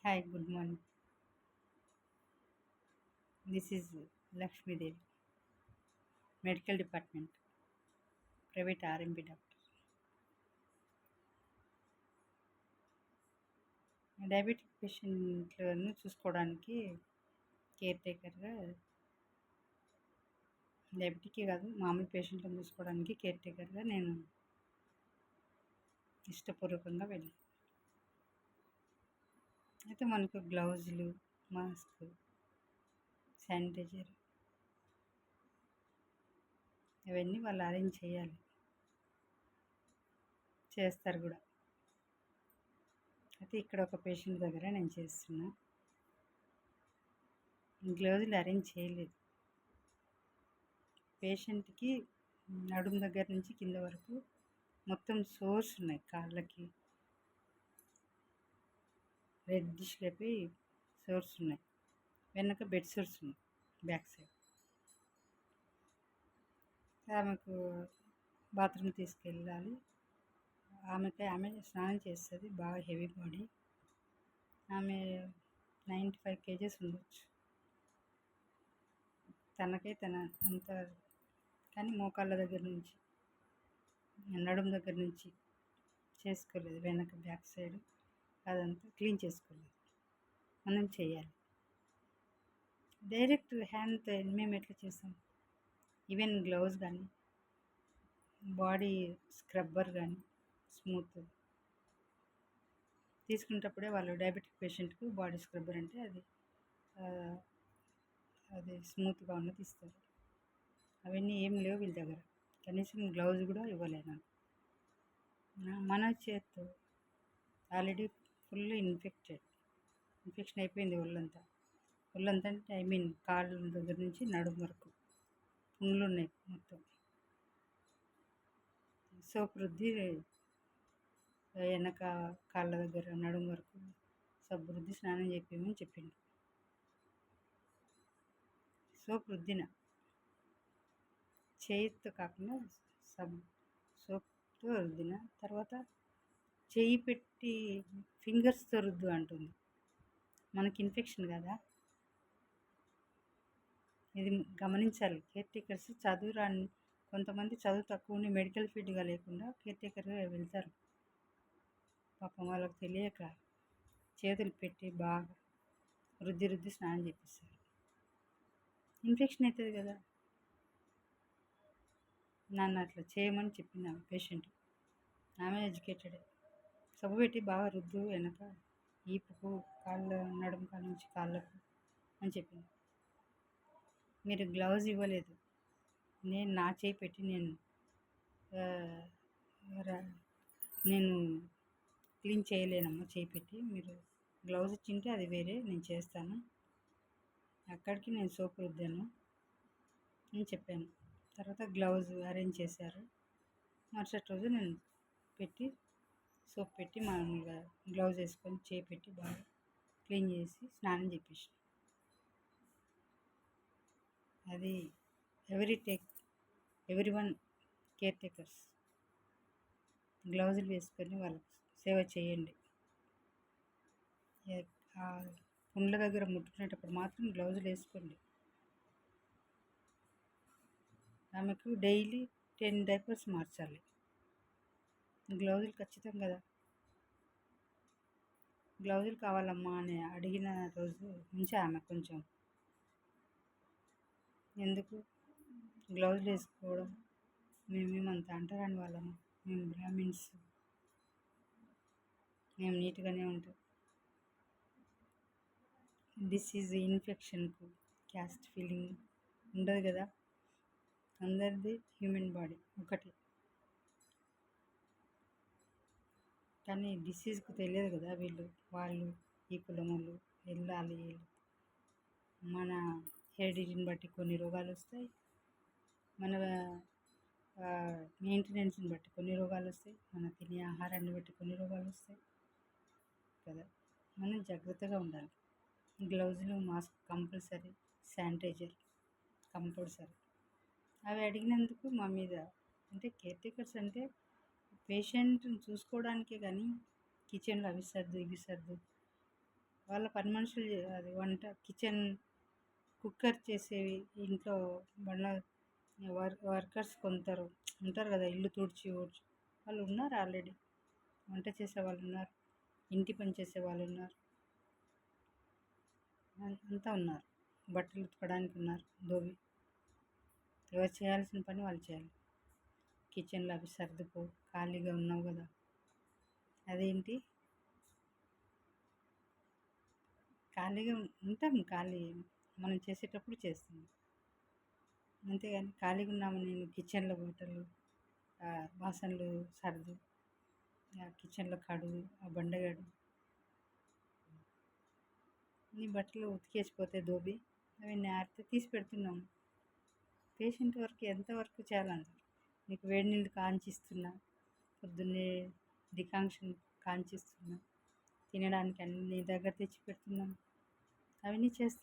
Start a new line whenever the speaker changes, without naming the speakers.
Hi, good morning. This is Lakshmi Devi, Medical Department, Private RMB doctor. Diabetic పేషెంట్లను చూసుకోవడానికి care టేకర్గా, డయాబెటిక్కే కాదు మామూలు పేషెంట్లను చూసుకోవడానికి కేర్ టేకర్గా నేను ఇష్టపూర్వకంగా వెళ్ళాను. అయితే మనకు గ్లౌజులు, మాస్క్, శానిటైజర్ ఇవన్నీ వాళ్ళు అరేంజ్ చేయాలి, చేస్తారు కూడా. అయితే ఇక్కడ ఒక పేషెంట్ దగ్గర నేను చేస్తున్నా. గ్లౌజులు అరేంజ్ చేయలేదు. పేషెంట్కి నడుము దగ్గర నుంచి కింద వరకు మొత్తం సోర్స్ ఉన్నాయి. కాళ్ళకి రెడ్డిష్ అయిపోయి సోర్స్ ఉన్నాయి. వెనక బెడ్ సోర్స్ ఉన్నాయి బ్యాక్ సైడ్. ఆమెకు బాత్రూమ్ తీసుకెళ్ళాలి. ఆమె స్నానం చేస్తుంది. బాగా హెవీ బాడీ. ఆమె 95 kgs ఉండొచ్చు. తన అంత, కానీ మోకాళ్ళ దగ్గర నుంచి నడుము దగ్గర నుంచి చేసుకోలేదు. వెనక బ్యాక్ సైడ్ అదంతా క్లీన్ చేసుకోలేదు. మనం చేయాలి. డైరెక్ట్ హ్యాండ్తో మేము ఎట్లా చేస్తాం? ఈవెన్ గ్లౌజ్ కానీ, బాడీ స్క్రబ్బర్ కానీ స్మూత్ తీసుకునేటప్పుడే వాళ్ళు డయాబెటిక్ పేషెంట్కు బాడీ స్క్రబ్బర్ అంటే అది స్మూత్గా ఉన్నది ఇస్తారు. అవన్నీ ఏం లేవు వీళ్ళ దగ్గర. కనీసం గ్లౌజ్ కూడా ఇవ్వలేదు నాకు. మన చేత్తో ఆల్రెడీ ఫుల్ ఇన్ఫెక్షన్ అయిపోయింది ఒళ్ళంతా. అంటే ఐ మీన్ కాళ్ళ దగ్గర నుంచి నడుము వరకు పుండ్లు ఉన్నాయి మొత్తం. సోప్ రుద్ది వెనక కాళ్ళ దగ్గర నడుము వరకు సబ్బు రుద్ది స్నానం చేయించమని చెప్పిండు. సోప్ రుద్దిన, చేయితో కాకుండా సోప్తో రుద్దిన. తర్వాత చేయి పెట్టి ఫింగర్స్తో రుద్దు అంటుంది. మనకి ఇన్ఫెక్షన్ కదా, ఇది గమనించాలి. కేర్ టేకర్స్ కొంతమంది చదువు తక్కువ ఉండి మెడికల్ ఫీల్డ్గా లేకుండా కేర్ టేకర్గా వెళ్తారు. పాపం వాళ్ళకి తెలియక చేతులు పెట్టి బాగా రుద్ది స్నానం చేపిస్తారు. ఇన్ఫెక్షన్ అవుతుంది కదా. నన్ను అట్లా చేయమని చెప్పిన పేషెంట్. ఆమె ఎడ్యుకేటెడ్. సబ్బు పెట్టి బాగా రుద్దు వెనక ఈపుకు, కాళ్ళ నడుము కాళ్ళ నుంచి కాళ్ళకు అని చెప్పింది. మీరు గ్లౌజ్ ఇవ్వలేదు. నేను నా చేయి పెట్టి నేను క్లీన్ చేయలేనమ్మా. చేయి పెట్టి మీరు గ్లౌజ్ ఇచ్చింటే అది వేరే, నేను చేస్తాను. అక్కడికి నేను సోప్ రుద్దాను అని చెప్పాను. తర్వాత గ్లౌజ్ అరేంజ్ చేశారు. మరుసటి రోజు నేను పెట్టి సోప్ పెట్టి మామూలుగా గ్లౌజ్ వేసుకొని చేయి పెట్టి బాగా క్లీన్ చేసి స్నానం చేపించాను. అది ఎవ్రీ వన్ కేర్ టేకర్స్ గ్లౌజులు వేసుకొని వాళ్ళకి సేవ చేయండి. పుండ్ల దగ్గర ముట్టుకునేటప్పుడు మాత్రం గ్లౌజులు వేసుకోండి. ఆమెకు డైలీ 10 డైపర్స్ మార్చాలి. గ్లౌజులు ఖచ్చితం కదా. గ్లౌజులు కావాలమ్మా అని అడిగిన రోజు నుంచి ఆమె కొంచెం ఎందుకు గ్లౌజులు వేసుకోవడం, మేమేమంత అంటరాని వాళ్ళము, మేము బ్రాహ్మిన్స్, మేము నీట్గానే ఉంటాం. డిసీజ్ ఇన్ఫెక్షన్కు క్యాస్ట్ ఫీలింగ్ ఉండదు కదా. అందరిది హ్యూమన్ బాడీ ఒకటి, కానీ డిసీజ్కు తెలియదు కదా. వాళ్ళు ఈ కులములు వెళ్ళాలి. మన హెరిడిటీని బట్టి కొన్ని రోగాలు వస్తాయి, మన మెయింటెనెన్స్ని బట్టి కొన్ని రోగాలు వస్తాయి, మన తినే ఆహారాన్ని బట్టి కొన్ని రోగాలు వస్తాయి కదా. మనం జాగ్రత్తగా ఉండాలి. గ్లౌజులు, మాస్క్ కంపల్సరీ, శానిటైజర్ కంపల్సరీ. అవి అడిగినందుకు మా మీద, అంటే కేర్ టేకర్స్ అంటే పేషెంట్ని చూసుకోవడానికే కానీ కిచెన్లో అవి సర్దు ఇవి సర్దు వాళ్ళ పని మనుషులు అది వంట కిచెన్ కుక్కర్ చేసేవి ఇంట్లో వాళ్ళ వర్కర్స్ కొందరు ఉంటారు కదా, ఇల్లు తుడిచి ఊడ్చి వాళ్ళు ఉన్నారు ఆల్రెడీ. వంట చేసే వాళ్ళు ఉన్నారు, ఇంటి పని చేసే వాళ్ళు ఉన్నారు, అంతా ఉన్నారు. బట్టలు ఉతకడానికి ఉన్నారు, దోబి. ఎవరు చేయాల్సిన పని వాళ్ళు చేయాలి. కిచెన్లో అవి సర్దుకో, ఖాళీగా ఉన్నావు కదా. అదేంటి, ఖాళీగా ఉంటాం, ఖాళీ మనం చేసేటప్పుడు చేస్తాం. అంతేగాని ఖాళీగా ఉన్నాము నేను కిచెన్లో బట్టలు బాసనలు సర్దు, కిచెన్లో కడుగు, ఆ బండగడు, నీ బట్టలు ఉతికేసిపోతే దోబి అవి నేరితే తీసి పెడుతున్నాము. పేషెంట్ వర్క్ ఎంతవరకు చేయాలంటారు. నీకు వేడి నీళ్ళు కాంచిస్తున్నా, పొద్దున్నే డికాంక్షన్ కాంచిస్తున్నా, తినడానికి అన్ని నీ దగ్గర తెచ్చి పెడుతున్నాం, అవన్నీ చేస్తున్నాం.